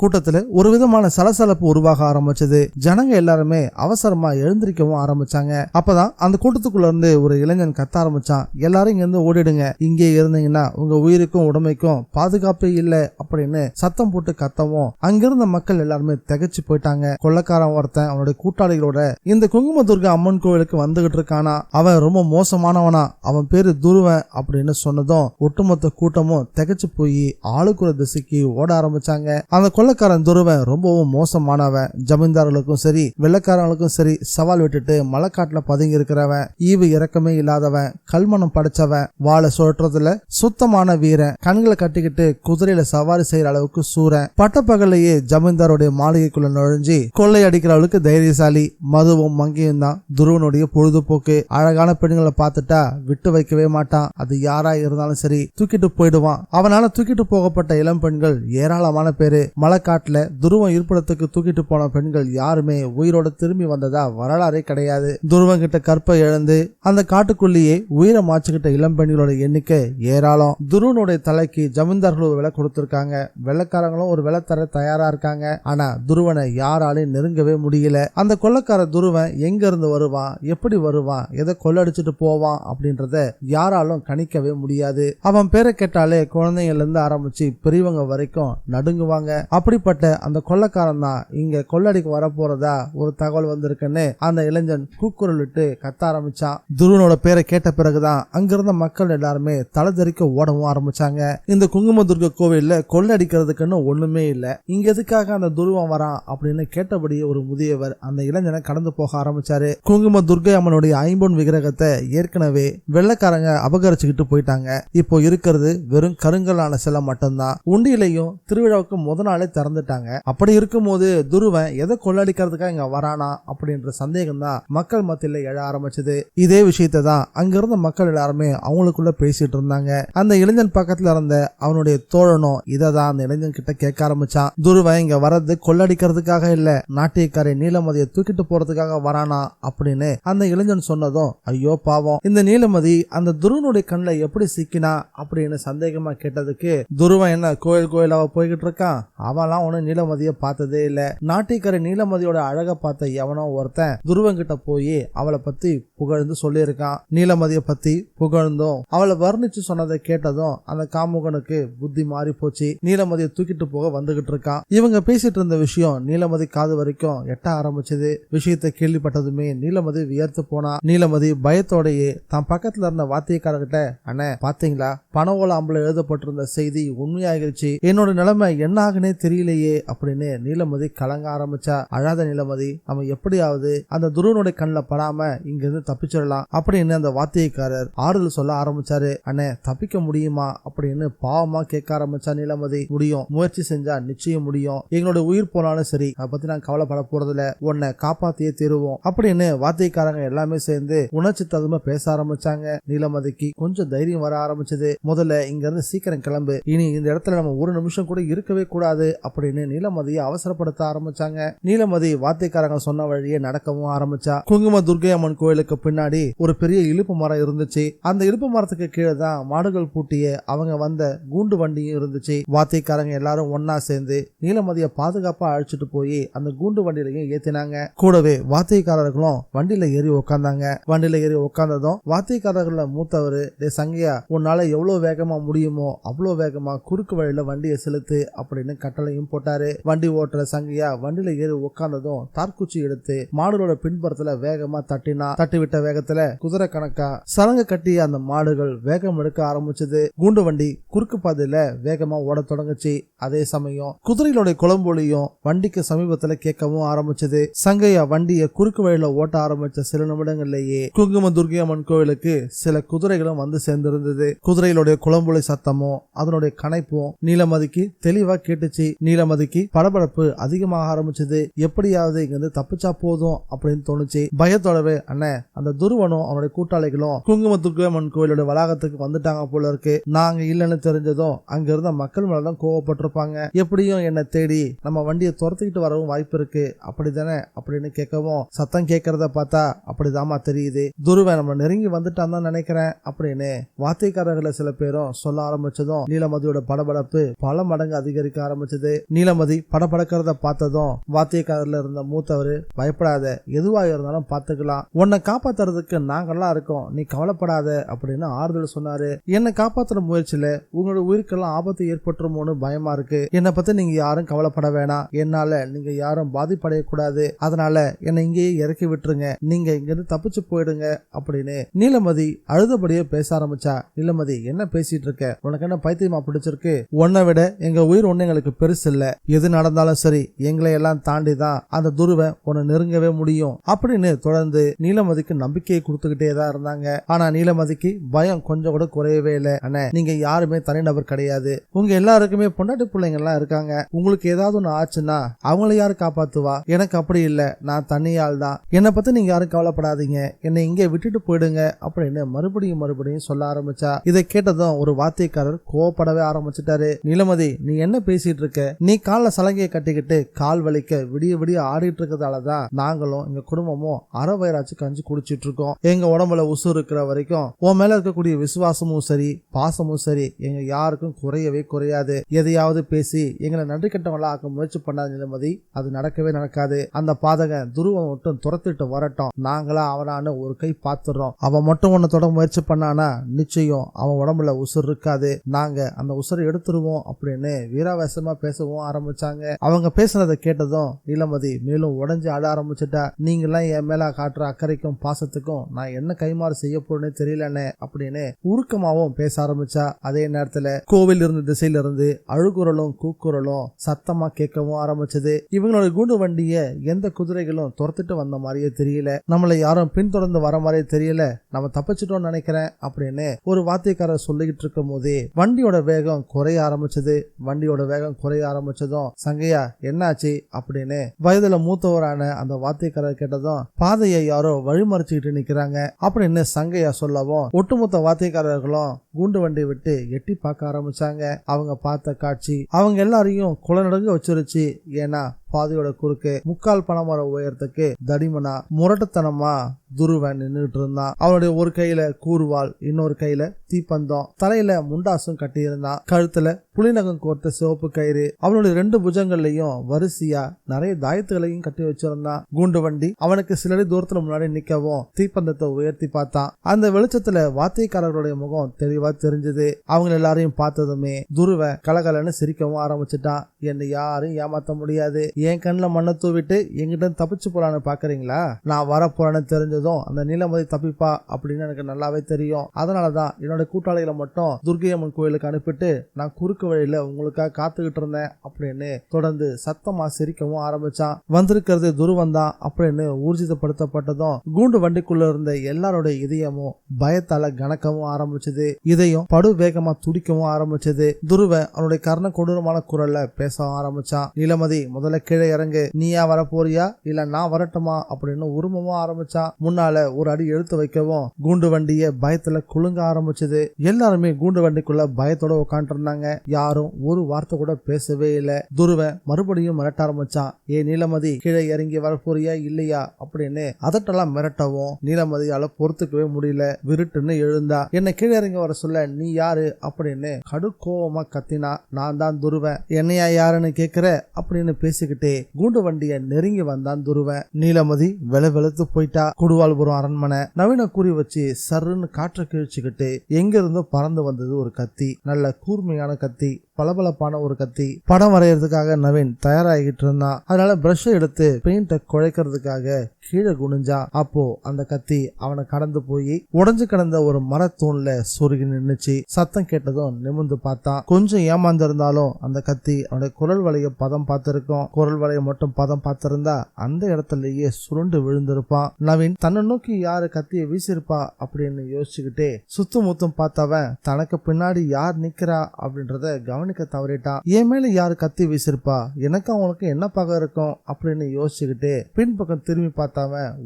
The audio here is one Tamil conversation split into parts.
கூட்டத்துல ஒரு விதமான சலசலப்பு உருவாக ஆரம்பிச்சது. ஜனங்க எல்லாருமே அவசரமா எழுந்திருக்கவும் ஆரம்பிச்சாங்க. அப்பதான் அந்த கூட்டத்துக்குள்ள இருந்து ஒரு இளைஞன் கத்த ஆரம்பிச்சான், எல்லாரும் இங்க இருந்து ஓடிடுங்க, இங்கே இருந்தீங்கன்னா உங்க உயிருக்கும் உடமைக்கும் பாதுகாப்பு இல்ல அப்படின்னு சத்தம் போட்டு கத்தவும் அங்கிருந்த மக்கள் எல்லாருமே திகைச்சு போயிட்டாங்க. கொள்ளக்காரன் ஒருத்தன் அவனுடைய கூட்டாளிகளோட இந்த குங்குமதுர்கா அம்மன் கோவிலுக்கு வந்துகிட்டு இருக்கானா, அவன் ரொம்ப மோசமானவனா, அவன் பேரு துருவன் அப்படின்னு சொன்னதும் ஒட்டுமொத்த கூட்டமும் திகைச்சு போய் ஆளுக்கு ஒரு திசைக்கு ஓட ஆரம்பிச்சாங்க. அந்த கொள்ளக்காரன் துருவன் ரொம்பவும் மோசமானவன். ஜமீன்தார்களுக்கும் சரி வெள்ளக்காரங்களுக்கும் சரி சவால் விட்டுட்டு மலைக்காட்டுல பதுங்கி இருக்கிறவன், ஈவு இறக்கமே இல்லாதவன், கல்மணம் படைச்சவன், வாழை சுழற்றதுல சுத்தமான வீரன், கண்களை கட்டிக்கிட்டு குதிரையில சவாரி செய்யற அளவுக்கு சூரன், பட்டப்பகலையே ஜமீன்தாருடைய மாளிகைக்குள்ள நுழைஞ்சி கொள்ளை அடிக்கிறவளுக்கு தைரியசாலி. மதுவும் மங்கியும் தான் துருவனுடைய பொழுதுபோக்கு. அழகான பெண்களை பார்த்துட்டா விட்டு வைக்கவே மாட்டான். அது யாரா இருந்தாலும் சரி தூக்கிட்டு போயிடுவான். அவனால தூக்கிட்டு போகப்பட்ட இளம் பெண்கள் ஏராளமான பேரு. மலைக்காட்டுல துருவன் இருப்பிடத்துக்கு தூக்கிட்டு போன பெண்கள் யாருமே உயிரோட திரும்பி வந்ததா வரலாறே கிடையாது. துருவன் கிட்ட கற்பை இழந்து அந்த காட்டுக்குள்ளேயே உயிரை மாச்சுக்கிட்ட இளம் பெண்களோட எண்ணிக்கை ஏராளம். துருவனுடைய தலைக்கு ஜமீன்தார்கள் ஒரு விலை கொடுத்திருக்காங்க, வெள்ளக்காரங்களும் ஒரு விலை தர தயாரா இருக்காங்க. ஆனா துருவனை யாராலையும் நெருங்கவே முடியல. அந்த கொள்ளக்கார துருவன் எங்க இருந்து வருவான், எப்படி வருவான், எதை கொள்ளடிச்சிட்டு போவான் அப்படின்றத யாராலும் கணிக்கவே முடியாது. அவன் பேரை கேட்டாலே குழந்தைங்கள்ல இருந்து ஆரம்பிச்சு பெரியவங்க வரைக்கும் நடுங்குவாங்க. அப்படிப்பட்ட அந்த கொள்ளக்காரன் தான் இங்க கொள்ளடிக்கு வரப்போறதா ஒரு தகவல் வந்திருக்குன்னு அந்த இளைஞன் கூக்குரல் விட்டு கத்த ஆரம்பிச்சான். துருவனோட பேரை கேட்ட பிறகுதான் அங்கிருந்த மக்கள் எல்லாருமே தலைதறிக்க ஓடவும் ஆரம்பிச்சாங்க. இந்த குங்குமதுர்கா கோவில்ல கொள்ளடிக்கிறதுக்குன்னு ஒண்ணுமே இல்ல, இங்க எதுக்காக அந்த துருவன் வரான் அப்படின்னு கேட்டபடியே ஒரு முதியவர் அந்த இளைஞனை கடந்து போக ஆரம்பிச்சாரு. குங்குமதுர்கா அம்மனுடைய ஐம்பொன் விக்கிரகத்தை ஏற்கனவே வெள்ளக்காரங்க அபகரிச்சுக்கிட்டு போயிட்டாங்க. இப்போ இருக்கிறது வெறும் கருங்கலான சிலை மட்டும்தான். உண்டியிலையும் திருவிழாவுக்கு முத நாளே திறந்துட்டாங்க. அப்படி இருக்கும் போது துருவன் எதை கொள்ளடிக்கிறதுக்காக இங்க வரானா அப்படின்ற சந்தேகம் தான் மக்கள் மத்தியில எழ ஆரம்பிச்சது. இதே விஷயத்தை தான் அங்கிருந்த மக்கள் எல்லாருமே அவங்களுக்குள்ள பேசிட்டு இருந்தாங்க. அந்த இளைஞன் பக்கத்துல இருந்த அவனுடைய தோழனும் இததான் அந்த இளைஞன் கிட்ட கேட்க ஆரம்பிச்சான். துருவன் இங்க வர்றது கொள்ளடிக்கிறதுக்காக இல்ல, நாட்டியக்காரை நீலமதியை தூக்கிட்டு போறதுக்காக வரானா அப்படின்னு அந்த இளைஞன் சொன்னதும், ஐயோ பாவம், இந்த நீலமதி அந்த துருவனுடைய கண்ணுல எப்படி சிக்கினா அப்படின்னு சந்தேகமா கேட்டதுக்கு, துருவன் என்ன கோயில் கோயிலாவ போய்கிட்டு இருக்கான், அவன்லாம் ஒன்னும் நீலமதிய பார்த்ததே இல்ல, நாட்டியக்காரை நீலமதியோட அழக பார்த்த எவனோ ஒருத்தன் துருவன் கிட்ட போய் அவளை பத்தி புகழ்ந்து சொல்லியிருக்கான். நீலமதிய பத்தி புகழ்ந்தும் அவளை வர்ணிச்சு சொன்னதை கேட்டதும் அந்த காமுகனுக்கு புத்தி மாறி போச்சு. நீலமதியை தூக்கிட்டு போக வந்துகிட்டு இருக்கான். இவங்க பேசிட்டு இருந்த விஷயம் நீலமதி காது வரைக்கும் எட்ட ஆரம்பிச்சது. விஷயத்தை கேள்விப்பட்டதுமே நீலமதி வியர்த்து போனா. நீலமதி பயத்தோடையே தான் பக்கத்துல இருந்த வாத்தியக்காரர்கிட்ட, அண்ணே பாத்தீங்களா, பனவோல அம்பல எழுதப்பட்டிருந்த செய்தி உண்மையாகிருச்சு, என்னோட நிலைமை என்ன ஆகுனே தெரியலையே அப்படின்னு நீலமதி கலங்க ஆரம்பிச்சா. அழாத நீலமதி, நம்ம எப்படியாவது அந்த துருவனுடைய கண்ணுல படாம இங்க இருந்து தப்பிச்சிடலாம் அப்படின்னு அந்த வாத்தியக்காரர் ஆறுதல் சொல்ல ஆரம்பிச்சாரு. அண்ணே தப்பிக்க முடியுமா அப்படின்னு பாவமா கேட்க ஆரம்பிச்சா நீலமதி. முடியும், முயற்சி செஞ்சா நிச்சயம் முடியும், எங்களோட உயிர் போனாலும் சரி அதை பத்தி நான் கவலைப்பட போறதில்ல, உன்னை காப்பாத்தியே தருவோம் அப்படின்னு வாத்தியக்காரங்க எல்லாமே சேர்ந்து உணர்ச்சி ததுமா பேச ஆரம்பிச்சாங்க. நீலமதிக்கு கொஞ்சம் தைரியம் வர ஆரம்பிச்சது. முதல்ல இங்க இருந்து சீக்கிரம் கிளம்பு, இனி இந்த இடத்துல நம்ம ஒரு நிமிஷம் கூட இருக்கவே கூடாது அப்படின்னு நீலமதியை அவசரப்படுத்த ஆரம்பிச்சாங்க. நீலமதி வாத்தியக்காரங்க சொன்ன வழியே நடக்கவும் ஆரம்பிச்சா. குங்குமதுர்கா அம்மன் கோயிலுக்கு பின்னாடி ஒரு பெரிய இலுப்பு மரம் இருந்துச்சு. அந்த இலுப்பு மரத்துக்கு கீழே தான் மாடுகள் பூட்டிய அவங்க வந்த கூண்டு வண்டியும் இருந்துச்சு. வாத்தியக்காரங்க எல்லாரும் ஒன்னா சேர்ந்து நீலமதியை பாதுகாப்பா அழைச்சிட்டு போய் அந்த கூண்டு வண்டியிலையும் ஏத்தினாங்க. கூடவே வாத்தியக்காரர்களும் வண்டியில ஏறி உட்கார்ந்தாங்க. வண்டியில ஏறி உட்கார்ந்ததும் வாத்தியக்காரர்கள மூத்தவரு, டே சங்கையா, உன்னால எவ்வளவு வேகமா முடியுமோ அவ்வளவு வேகமா குறுக்கு வழியில வண்டியை செலுத்து அப்படின்னு கட்டளையும் போட்டாரு. வண்டி ஓட்டுற சங்கையா வண்டியில ஏறி உட்கார்ந்ததும் தார்குச்சி எடுத்து மாடுகளோட பின்புறத்துல வேகமா தட்டினா. தட்டி விட்ட வேகத்துல குதிரை கணக்கா சலங்க கட்டி அந்த மாடுகள் வேகம் எடுக்க ஆரம்பிச்சது. கூண்டு வண்டி குறுக்கு பாதையில வேகமா ஓட தொடங்குச்சு. அதே சமயம் குதிரைகளுடைய குளம்பொலியும் வண்டிக்கு சமீபத்துல கேட்கவும் ஆரம்பிச்சது. சங்கையா வண்டியை குறுக்கு வழியில ஓட்ட ஆரம்பிச்ச சில நிமிடங்கள்லயே குங்குமதுர்கா அம்மன் கோவிலுக்கு சில குதிரைகளும் வந்து சேர்ந்திருந்தது. குதிரைகளுடைய குளம்பொலி சத்தமும் அதனுடைய கனைப்பும் நீலமதிக்கு தெளிவா கேட்டுச்சு. நீலமதிக்கு படபடப்பு அதிகமாக ஆரம்பிச்சது. எப்படியாவது இங்க இருந்து தப்பிச்சா போதும் அப்படின்னு தோணுச்சு. பயத்தோடவே, அண்ணே அந்த துருவனும் அவனுடைய கூட்டாளிகளும் குங்குமதுர்கா அம்மன் கோயிலோட வளாகத்துக்கு வந்துட்டாங்க போல இருக்கு, நாங்க இல்லன்னு தெரிஞ்சதும் அங்க இருந்த மக்கள் மேலதான் கோவப்பட்டிருப்பாங்க, எப்படியும் என்ன தேடி நம்ம வண்டியை துரத்துக்கிட்டு வரவும் வாய்ப்பு இருக்கு அப்படித்தானே அப்படின்னு கேட்கவும், சத்தம் கேட்கறத பார்த்தா அப்படிதாமா தெரியுது, துருவன் நம்ம நெருங்கி வந்துட்டான் தான் நினைக்கிறேன் அப்படின்னு வாத்தியக்காரர்களை சில பேரும் சொல்ல ஆரம்பிச்சதும் நீலமதியோட படபடப்பு பல மடங்கு அதிகரிக்க ஆரம்பிச்சது. ஆரம்பிச்சது. நீலமதி படபடக்கிறத பார்த்ததும் வாத்தியக்காரர்ல இருந்த மூத்தவரு, பயப்படாத, எதுவா இருந்தாலும் பாத்துக்கலாம், உன்னை காப்பாத்துறதுக்கு நாங்கெல்லாம் இருக்கோம், நீ கவலைப்படாத அப்படின்னு ஆறுதல் சொன்னாரு. என்னை காப்பாத்துற முயற்சியில உங்களோட உயிருக்கெல்லாம் ஆபத்து ஏற்பட்டுருமோன்னு பயமா இருக்கு. என்னை பத்தி நீங்க யாரும் கவலைப்பட வேணாம், என்னால நீங்க யாரும் பாதிப்படைய கூடாது, அதனால என்னை இங்கேயே இறக்கி விட்டுருங்க, நீங்க இங்க இருந்து தப்பிச்சு போயிடுங்க அப்படின்னு நீலமதி அழுதபடியே பேச ஆரம்பிச்சா. நீலமதி, என்ன பேசிட்டு இருக்க, உனக்கு என்ன பைத்தியமா பிடிச்சிருக்கு, உன்னை விட எங்க உயிர் ஒண்ணு எங்களுக்கு பெருசு இல்ல, எது நடந்தாலும் சரி எங்களை எல்லாம் தாண்டி தான் அந்த துருவன் உன்னை நெருங்கவே முடியும் அப்படின்னு தொடர்ந்து நீலமதிக்கு நம்பிக்கையை கொடுத்துக்கிட்டே தான் இருந்தாங்க. ஆனா நீலமதிக்கு பயம் கொஞ்சம் கூட குறையவே இல்லை. அண்ணே, நீங்க யாருமே தனிநபர் கிடையாது, உங்க எல்லாருக்குமே பொண்டாட்டி பிள்ளைங்க எல்லாம் இருக்காங்க, உங்களுக்கு ஏதாவது ஒண்ணு ஆச்சுன்னா அவங்கள யாரு காப்பாத்துவா, எனக்கு அப்படி இல்ல, நான் தனியாள் தான், என்னை பத்தி நீங்க யாரும் கவலைப்படாதீங்க, என்னை இங்கே விட்டுட்டு போயிடுங்க அப்படின்னு மறுபடியும் சொல்ல ஆரம்பிச்சா. இதை கேட்டதும் ஒரு வாத்தியக்காரர் கோவப்படவே ஆரம்பிச்சுட்டாரு. நீலமதி, நீ என்ன பேசிட்டு இருக்க, நீ கால சலங்கையை கட்டிக்கிட்டு கால் வலிக்க விடிய விடிய ஆடிட்டு இருக்கிறதாலதான் நாங்களும் எங்க குடும்பமும் அரை வயிறாச்சு கஞ்சி குடிச்சிட்டு இருக்கோம், எங்க உடம்புல உசு இருக்கிற வரைக்கும் உன் மேல இருக்கக்கூடிய விசுவாசமும் சரி பாசமும் சரி எங்க யாருக்கும் குறையவே குறையாது, எதையாவது பேசி எங்களை நன்றி கட்டவங்களா ஆக்க முயற்சி பண்ணாத நீலமதி, அது நடக்கவே நடக்காது, அந்த பாதகன் துருவம் மட்டும் துரத்திட்டு வரட்டும், நாங்களா அவனான்னு ஒரு கை பாத்துறோம், அவன் மட்டும் ஒன்னு தொட முயற்சி பண்ணானா நிச்சயம் அவன் உடம்புல உசுர் இருக்காது, நாங்க அந்த உசுரை எடுத்துருவோம் அப்படின்னு வீராவேசமா பேசவும் ஆரம்பிச்சாங்க. அவங்க பேசுறத கேட்டதும் நீலமதி மேலும் உடஞ்சு ஆட ஆரம்பிச்சுட்டா. நீங்கெல்லாம் என் மேல காட்டுற அக்கறைக்கும் பாசத்துக்கும் நான் என்ன கைமாறு செய்ய போறேன்னு தெரியலன்னு அப்படின்னு உருக்கமாவும் பேச ஆரம்பிச்சா. அதே நேரத்துல கோவில் இருந்த திசையில இருந்து அழுகுரலும் கூக்குரலும் சத்தமா கேட்கவும் ஆரம்பிச்சது. இவங்களோட கூண்டு வண்டிய எந்த குதிரைகளும் துரத்துட்டு வந்த மாதிரியே தெரியல, நம்மளை யாரும் பின்தொடர்ந்து வர மாதிரியே தெரியல, நம்ம தப்பிச்சிட்டோம்னு நினைக்கிறேன் அப்படின்னு ஒரு வாத்தியக்காரர் சொல்லிக்கிட்டு இருக்கும் போதே வண்டியோட வேகம் குறைய ஆரம்பிச்சது. வண்டியோட வேகம் குறைய ஆரம்பிச்சதும், சங்கையா என்னாச்சு அப்படின்னு வயதுல மூத்தவரான அந்த வாத்தியக்காரர் கேட்டதும், பாதையை யாரோ வழிமறிச்சுக்கிட்டு நிக்கிறாங்க அப்படின்னு சங்கையா சொல்லவும் ஒட்டுமொத்த வாத்தியக்காரர்களும் கூண்டு வண்டி விட்டு எட்டி பார்க்க ஆரம்பிச்சாங்க. அவங்க பார்த்த காட்சி அவங்க எல்லாரையும் குளநடுங்க வச்சிருச்சு. ஏன்னா பாதையோட குறுக்கு முக்கால் பணமர உயரத்துக்கு தடிமனா முரட்டுத்தனமா துருவன் நின்றுட்டு இருந்தான். அவனுடைய ஒரு கையில கூறுவாள், இன்னொரு கையில தீப்பந்தம், தலையில முண்டாசும் கட்டி இருந்தான், கழுத்துல புலிநகம் கோர்த்த சிவப்பு கயிறு, அவனுடைய 2 புஜங்கள்லயும் வரிசையா நிறைய தாயத்துகளையும் கட்டி வச்சிருந்தான். கூண்டு வண்டி அவனுக்கு சிலடி தூரத்துல முன்னாடி நிக்கவும் தீப்பந்தத்தை உயர்த்தி பார்த்தான். அந்த வெளிச்சத்துல வாத்தியக்காரர்களுடைய முகம் தெளிவா தெரிஞ்சது. அவங்க எல்லாரையும் பார்த்ததுமே துருவன் கலகலன்னு சிரிக்கவும் ஆரம்பிச்சுட்டான். என்னை யாரும் ஏமாத்த முடியாது, என் கண்ணில் மண்ணை தூவிட்டு எங்கிட்ட தப்பிச்சு போலான்னு பாக்குறீங்களா, நான் வரப்போறேன்னு தெரிஞ்சதும் அந்த நீலமதி தப்பிப்பா அப்படின்னு எனக்கு நல்லாவே தெரியும், அதனாலதான் என்னோட கூட்டாளிகளை மட்டும் துர்க்கையம்மன் கோயிலுக்கு அனுப்பிட்டு நான் குறுக்கு வழியில உங்களுக்காக காத்துக்கிட்டு இருந்தேன் அப்படின்னு தொடர்ந்து சத்தமா சிரிக்கவும் ஆரம்பிச்சான். வந்திருக்கிறது துருவன் தான் அப்படின்னு ஊர்ஜிதப்படுத்தப்பட்டதும் கூண்டு வண்டிக்குள்ள இருந்த எல்லாரோட இதயமும் பயத்தால கணக்கவும் ஆரம்பிச்சது. இதயம் படு வேகமா துடிக்கவும் ஆரம்பிச்சது. துருவன் அவனுடைய கர்ண கொடூரமான குரல்ல பேச ஆரம்பிச்சான். நீலமதி, முதல்ல கீழே இறங்கு, நீயா வர போறியா இல்ல நான் வரட்டுமா அப்படின்னு உருமவும் ஆரம்பிச்சான். முன்னால ஒரு அடி எடுத்து வைக்கவும் கூண்டு வண்டிய பயத்துல குலுங்க ஆரம்பிச்சது. எல்லாருமே கூண்டு வண்டிக்குள்ள பயத்தோட உட்காந்து இருந்தாங்க. யாரும் ஒரு வார்த்தை கூட பேசவே இல்லை. துருவன் மறுபடியும் மிரட்ட ஆரம்பிச்சான். ஏ நீலமதி, கீழே இறங்கி வர போறியா இல்லையா அப்படின்னு அதட்டெல்லாம் மிரட்டவும் நீலமதியால பொறுத்துக்கவே முடியல. விருட்டுன்னு எழுந்தா. என்ன கீழே இறங்கி வர சொல்ல நீ யாரு அப்படின்னு கடுக்கோவமா கத்தினா. நான் தான் துருவன், என்னையா யாருன்னு கேக்குற அப்படின்னு பேசிக்கிட்டே கூண்டு வண்டிய நெருங்கி வந்தான் துருவன். நீலமதி வெளுத்து போயிட்டா. குடுவால்புரம் அரண்மனை நவீன குறி வச்சு சர்ன்னு காற்ற கிழிச்சுக்கிட்டு எங்க இருந்தோ பறந்து வந்தது ஒரு கத்தி. நல்ல கூர்மையான கத்தி, பளபளப்பான ஒரு கத்தி. படம் வரையறதுக்காக நவீன் தயாராகிட்டு இருந்தான். அதனால பிரஷ் எடுத்து பெயிண்ட குழைக்கிறதுக்காக கீழே குனிஞ்சான். அப்போ அந்த கத்தி அவனை கடந்து போய் உடஞ்சு கிடந்த ஒரு மரத்தூண்ல சொருகி நின்னுச்சு. சத்தம் கேட்டதும் நிமிர்ந்து பார்த்தான். கொஞ்சம் ஏமாந்திருந்தாலும் அந்த கத்தி அவனுடைய குரல் வலைய பதம் பார்த்திருக்கும். குரல் வலைய மட்டும் பதம் பார்த்திருந்தா அந்த இடத்துலயே சுருண்டு விழுந்திருப்பான். நவீன் தன்னை நோக்கி யாரு கத்திய வீசிருப்பா அப்படின்னு யோசிச்சுக்கிட்டே சுத்தும் முத்தும் பார்த்தவன் தனக்கு பின்னாடி யார் நிக்கிறா அப்படின்றத கவனிக்க தவறிட்டான். என் மேல யாரு கத்தி வீசிருப்பா, எனக்கு அவனுக்கு என்ன பகை இருக்கும் அப்படின்னு யோசிச்சுக்கிட்டே பின்பக்கம் திரும்பி பார்த்தவன்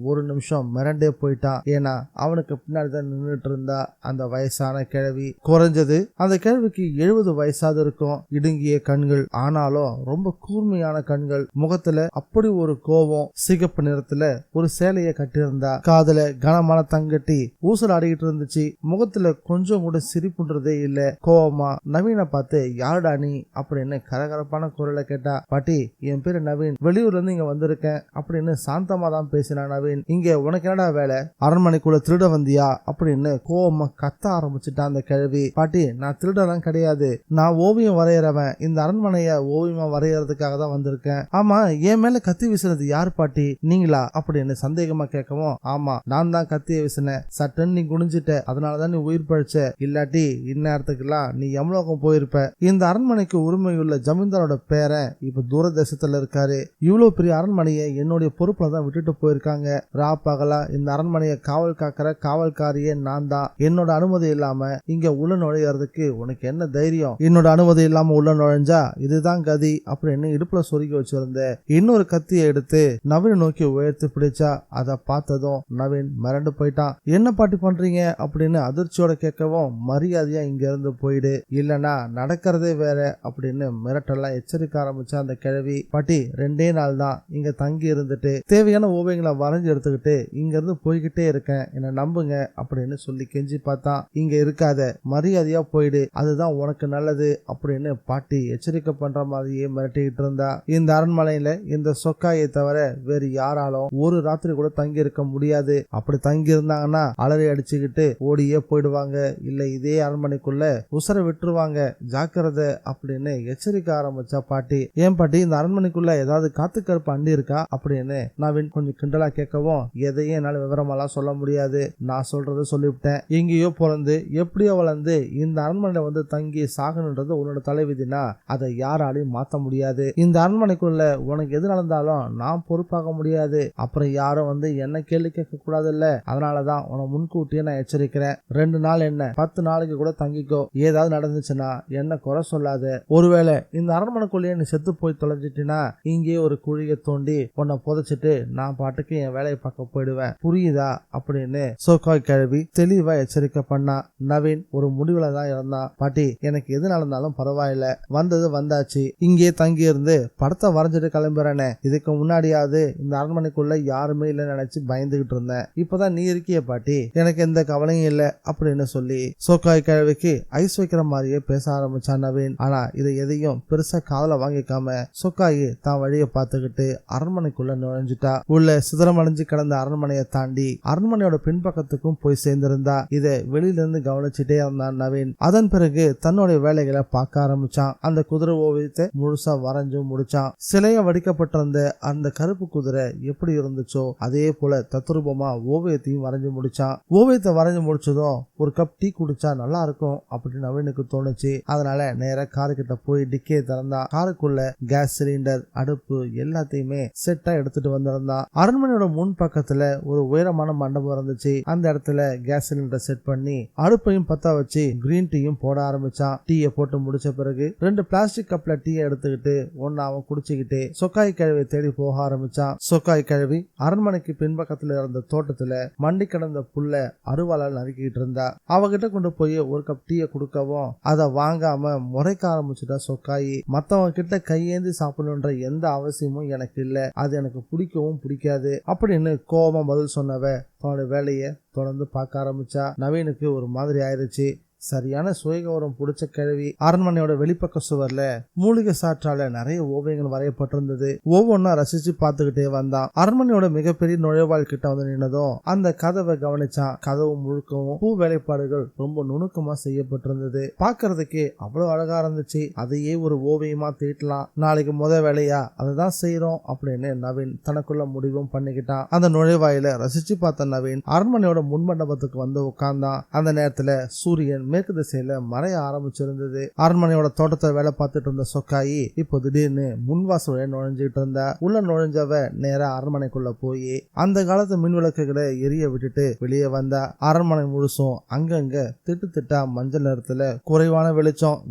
ஒரு நிமிஷம் மிரண்டே போயிட்டான். ஏன்னா அவனுக்கு பின்னாடிதான் நின்றுட்டு இருந்தா அந்த வயசான கிழவி. குறைஞ்சது அந்த கிழவிக்கு 70 வயசாவது இருக்கும். இடுங்கிய கண்கள், ஆனாலும் ரொம்ப கூர்மையான கண்கள். முகத்துல அப்படி ஒரு கோபம். சிகப்பு நிறத்துல ஒரு சேலைய கட்டியிருந்தா. காதுல கனமான தங்கட்டி ஊசல் ஆடிக்கிட்டு இருந்துச்சு. முகத்துல கொஞ்சம் கூட சிரிப்புன்றதே இல்ல. கோபமா நவீன பார்த்து யாருடா நீ அப்படின்னு கரகரப்பான குரலை கேட்டா. பாட்டி, என் பேரு நவீன், வெளியூர்ல இருந்து இங்க வந்திருக்கேன் அப்படின்னு சாந்தமா தான் பேசினா நவீன். இங்க உனக்கு என்னடா வேலை, அரண்மனைக்குள்ள திருட வந்தியா அப்படின்னு கோவமா கத்த ஆரம்பிச்சுட்டான் அந்த கிழவி. பாட்டி, நான் திருடலாம் கிடையாது, நான் ஓவியம் வரையறவன், இந்த அரண்மனைய ஓவியமா வரையறதுக்காக தான் வந்திருக்கேன். ஆமா, என் மேல கத்தி வீசுனது யார் பாட்டி, நீங்களா அப்படின்னு சந்தேகமா கேட்கவும், ஆமா நான் தான் கத்திய வீசினேன், சட்டுன்னு நீ குனிஞ்சிட்ட, அதனாலதான் நீ உயிர் பழிச்ச, இல்லாட்டி இந்நேரத்துக்குலாம் நீ எம்லோகம் போயிருப்ப. இந்த அரண்மனைக்கு உரிமையுள்ள ஜமீன்தாரோட பேரன் இப்ப தூரதேசத்துல இருக்காரு. இவ்வளவு பெரிய அரண்மனையை என்னுடைய பொறுப்புல தான் விட்டுட்டு போயிருக்காங்க. ரா பகலா இந்த அரண்மனையை காவல் காக்கிற காவல்காரியே நான் தான். என்னோட அனுமதி இல்லாம இங்க உள்ள நுழையறதுக்கு உனக்கு என்ன தைரியம், என்னோட அனுமதி இல்லாம உள்ள நுழைஞ்சா இதுதான் கதி அப்படின்னு இடுப்புல சொருகி வச்சிருந்த இன்னொரு கத்தியை எடுத்து நவீன் நோக்கி உயர்த்தி பிடிச்சா. அதை பார்த்ததும் நவீன் மிரண்டு போயிட்டான். என்ன பாட்டி பண்றீங்க அப்படின்னு அதிர்ச்சியோட கேட்கவும், மரியாதையா இங்க இருந்து போயிடு, இல்லனா நடக்கிறதே வேற அப்படின்னு மிரட்டெல்லாம் எச்சரிக்க ஆரம்பிச்சா அந்த கிழவி. பாட்டி, 2 நாள் தான் இங்க தங்கி இருந்துட்டு தேவையான ஓவியங்களை வரைஞ்சு எடுத்துக்கிட்டு இங்க இருந்து போய்கிட்டே இருக்கேன், என்ன நம்புங்க அப்படின்னு சொல்லி கெஞ்சி பார்த்தான். இங்க இருக்காத, மரியாதையா போயிடு, அதுதான் உனக்கு நல்லது அப்படின்னு பாட்டி எச்சரிக்கை பண்ற மாதிரியே மிரட்டிக்கிட்டு இருந்தா. இந்த அரண்மனையில இந்த சொக்காயை தவிர வேறு யாராலும் ஒரு ராத்திரி கூட தங்கி இருக்க முடியாது. அப்படி தங்கி இருந்தாங்கன்னா அலறி அடிச்சுக்கிட்டு ஓடியே போயிடுவாங்க, இல்ல இதே அரண்மனைக்குள்ள உசர விட்டுருவாங்க, ஜாக்கிரதை அப்படின்னு எச்சரிக்க ஆரம்பிச்சா பாட்டி. ஏன் பாட்டி, இந்த அரண்மனைக்குள்ள ஏதாவது காத்து கருப்பு அண்டி இருக்கா அப்படின்னு நவீன் கொஞ்சம் கிண்டலா கேட்கவும், எதையும் என்னால விவரமெல்லாம் சொல்ல முடியாது, நான் சொல்றதை சொல்லிவிட்டேன். எங்கேயோ பிறந்து எப்படியோ வளர்ந்து இந்த அரண்மனையில வந்து தங்கி சாகணுன்றது உன்னோட தலைவிதினா அதை யாராலையும் மாத்த முடியாது. இந்த அரண்மனைக்குள்ள உனக்கு எது நடந்தாலும் நான் பொறுப்பாக முடியாது. அப்புறம் யாரும் வந்து என்ன கேள்வி கேட்க கூடாது இல்ல, அதனாலதான் உன முன்கூட்டியே நான் எச்சரிக்கிறேன். 2 நாள் என்ன 10 நாளைக்கு கூட தங்கிக்கோ, ஏதாவது நடந்துச்சுன்னா என்ன குறை சொல்லாத. ஒருவேளை இந்த அரண்மனைக்குள்ளேயே நீ செத்து போய் தொலைஞ்சிட்டினா இங்கே ஒரு குழியை தோண்டி உன்னை புதைச்சிட்டு நான் பாட்டுக்கு என் வேலையை பார்க்க போயிடுவேன், புரியுதா அப்படின்னு சோக்காய் கிழவி தெளிவா எச்சரிக்கை பண்ணா. நவீன் ஒரு முடிவுல தான் இருந்தான். பாட்டி, எனக்கு எது நடந்தாலும் பரவாயில்ல, வந்தது வந்தாச்சு, இங்கே தங்கி இருந்து படத்தை வரைஞ்சிட்டு கிளம்புறேனே, இதுக்கு முன்னாடியாவது இந்த அரண்மனைக்குள்ள யாருமே இல்லைன்னு நினைச்சு பயந்துகிட்டு இருந்தேன், இப்பதான் நீ இருக்கிய பாட்டி, எனக்கு எந்த கவலையும் இல்லை அப்படின்னு சொல்லி சோக்காய் கிழவிக்கு ஐஸ் வைக்கிற மாதிரியே பேச ஆரம்பிச்சான் நவீன். ஆனா இதை எதையும் பெருசா காதல வாங்கிக்காம சொக்காயி தான் வழியை பார்த்துக்கிட்டு அரண்மனைக்குள்ள நுழைஞ்சிட்டா. உள்ள சிதறமடைஞ்சு கிடந்த அரண்மனையை தாண்டி அரண்மனையோட பின்பக்கத்துக்கும் போய் சேர்ந்திருந்தா. இதை வெளியில இருந்து கவனிச்சுட்டே இருந்தான் நவீன். அதன் பிறகு தன்னுடைய வேலைகளை பார்க்க ஆரம்பிச்சான். அந்த குதிரை ஓவியத்தை முழுசா வரைஞ்சு முடிச்சான். சிலைய வடிக்கப்பட்டிருந்த அந்த கருப்பு குதிரை எப்படி இருந்துச்சோ அதே போல தத்ரூபமா ஓவியத்தையும் வரைஞ்சு முடிச்சான். ஓவியத்தை வரைஞ்சு முடிச்சதும் ஒரு கப் டீ குடிச்சா நல்லா இருக்கும் அப்படின்னு நவீனுக்கு தோணுச்சு. அதனால நேர காரு கிட்ட போய் டிக்கியை திறந்தான். காருக்குள்ள கேஸ் சிலிண்டர், அடுப்பு எல்லாத்தையுமே செட்டா எடுத்துட்டு வந்திருந்தான். அரண்மனையோட முன் பக்கத்துல ஒரு உயரமான மண்டபம் இருந்துச்சு. அந்த இடத்துல கேஸ் சிலிண்டர் செட் பண்ணி அடுப்பையும் பத்த வச்சு கிரீன் டீயும் போட ஆரம்பிச்சான். டீயை போட்டு முடிச்ச பிறகு 2 பிளாஸ்டிக் கப்ல டீயை எடுத்துக்கிட்டு ஒன்னு அவன் குடிச்சுக்கிட்டு சொக்காய் கிழவி தேடி போக ஆரம்பிச்சான். சொக்காய் கிழவி அரண்மனைக்கு பின்பக்கத்துல இருந்த தோட்டத்துல மண்டி கிடந்த புல்ல அருவாளால் நறுக்கிட்டு இருந்தா. அவகிட்ட கொண்டு போய் ஒரு கப் டீயை கொடுக்கவும் அதை வாங்காம முறைக்க ஆரம்பிச்சுட்டா சொக்காயி. மத்தவங்க கிட்ட கையேந்தி சாப்பிடணுன்ற எந்த அவசியமும் எனக்கு இல்ல, அது எனக்கு பிடிக்கவும் பிடிக்காது அப்படின்னு கோபமா பதில் சொன்னவ தன்னோட வேலையை தொடர்ந்து பார்க்க ஆரம்பிச்சா. நவீனுக்கு ஒரு மாதிரி ஆயிடுச்சு. சரியான சுயகௌரவம் பிடிச்ச கிழவி. அரண்மனையோட வெளிப்பக்க சுவர்ல மூலிகை சாற்றால நிறைய ஓவியங்கள் வரையப்பட்டிருந்தது. ஒவ்வொன்னா ரசிச்சு பார்த்துக்கிட்டே வந்தான். அரண்மனையோட மிகப்பெரிய நுழைவாள் கிட்ட வந்து நின்னதும் அந்த கதவை கவனிச்சான். கதவு முழுக்கவும் பூ வேலைப்பாடுகள் ரொம்ப நுணுக்கமா செய்யப்பட்டிருந்தது. பாக்குறதுக்கே அவ்வளவு அழகா இருந்துச்சு. அதையே ஒரு ஓவியமா தீட்டலாம், நாளைக்கு வேலையா அதுதான் செய்யறோம் அப்படின்னு நவீன் தனக்குள்ள முடிவும் பண்ணிக்கிட்டான். அந்த நுழைவாயில ரசிச்சு பார்த்த நவீன் அரண்மனையோட முன்மண்டபத்துக்கு வந்து உட்கார்ந்தான். அந்த நேரத்துல சூரியன் மேற்கு திசையில மறைய ஆரம்பிச்சிருந்தது. அரண்மனையோட தோட்டத்தை வேலை பார்த்துட்டு இருந்த சொக்காயி இப்போ திடீர்னு முன்வாசல நுழைஞ்சிட்டு இருந்தா. உள்ள நுழைஞ்சவ நேரா அரண்மனைக்குள்ள போய் அந்த காலத்து மின் விளக்குகளை எரிய விட்டுட்டு வெளியே வந்தா. அரண்மனை முழுசும் அங்கங்க திட்டு திட்டா மஞ்சள் நிறத்துல குறைவான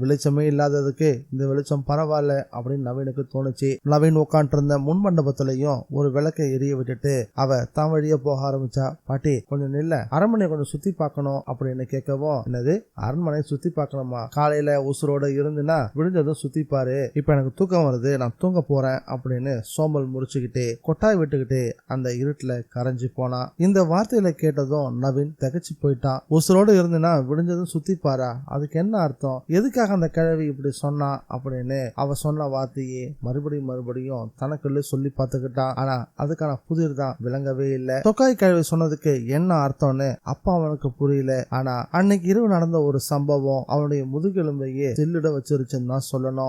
வெளிச்சமே இல்லாததுக்கு இந்த வெளிச்சம் பரவாயில்ல அப்படின்னு நவீனுக்கு தோணுச்சு. நவீன் உட்காந்து இருந்த முன் மண்டபத்திலையும் ஒரு விளக்கை எரிய விட்டுட்டு அவ தான் வழிய போக ஆரம்பிச்சா. பாட்டி, கொஞ்சம் நில்ல, அரண்மனை கொஞ்சம் சுத்தி பார்க்கணும் அப்படின்னு கேட்கவும், என்னது அரண்மனை சுத்தி பார்க்கணுமா, காலையில உசுரோட இருந்துனா விடிஞ்சதும் சுத்தி பாரு, இப்ப எனக்கு தூக்கம் வருது, நான் தூங்க போறேன் அப்படின்னு சோம்பல் முறிச்சுக்கிட்டு கொட்டாய் விட்டுக்கிட்டு அந்த இருட்டுல கரைஞ்சு போனா. இந்த வார்த்தையில கேட்டதும் நவீன் திகச்சு போயிட்டான். உசுரோட இருந்துனா விடிஞ்சதும் சுத்தி பாரா, அதுக்கு என்ன அர்த்தம், எதுக்காக அந்த கிழவி இப்படி சொன்னா அப்படின்னு அவ சொன்ன வார்த்தையே மறுபடியும் தனக்குள்ள சொல்லி பார்த்துக்கிட்டான். ஆனா அதுக்கான புதிர் தான் விளங்கவே இல்லை. தொக்காய் கிழவி சொன்னதுக்கு என்ன அர்த்தம்னு அப்பா அவனுக்கு புரியல. ஆனா அன்னைக்கு இரவு நடந்த ஒரு சம்பவம் அவனுடைய முதுகெலும்பையே செல்லிட வச்சிருச்சுன்னு தான் சொல்லணும்.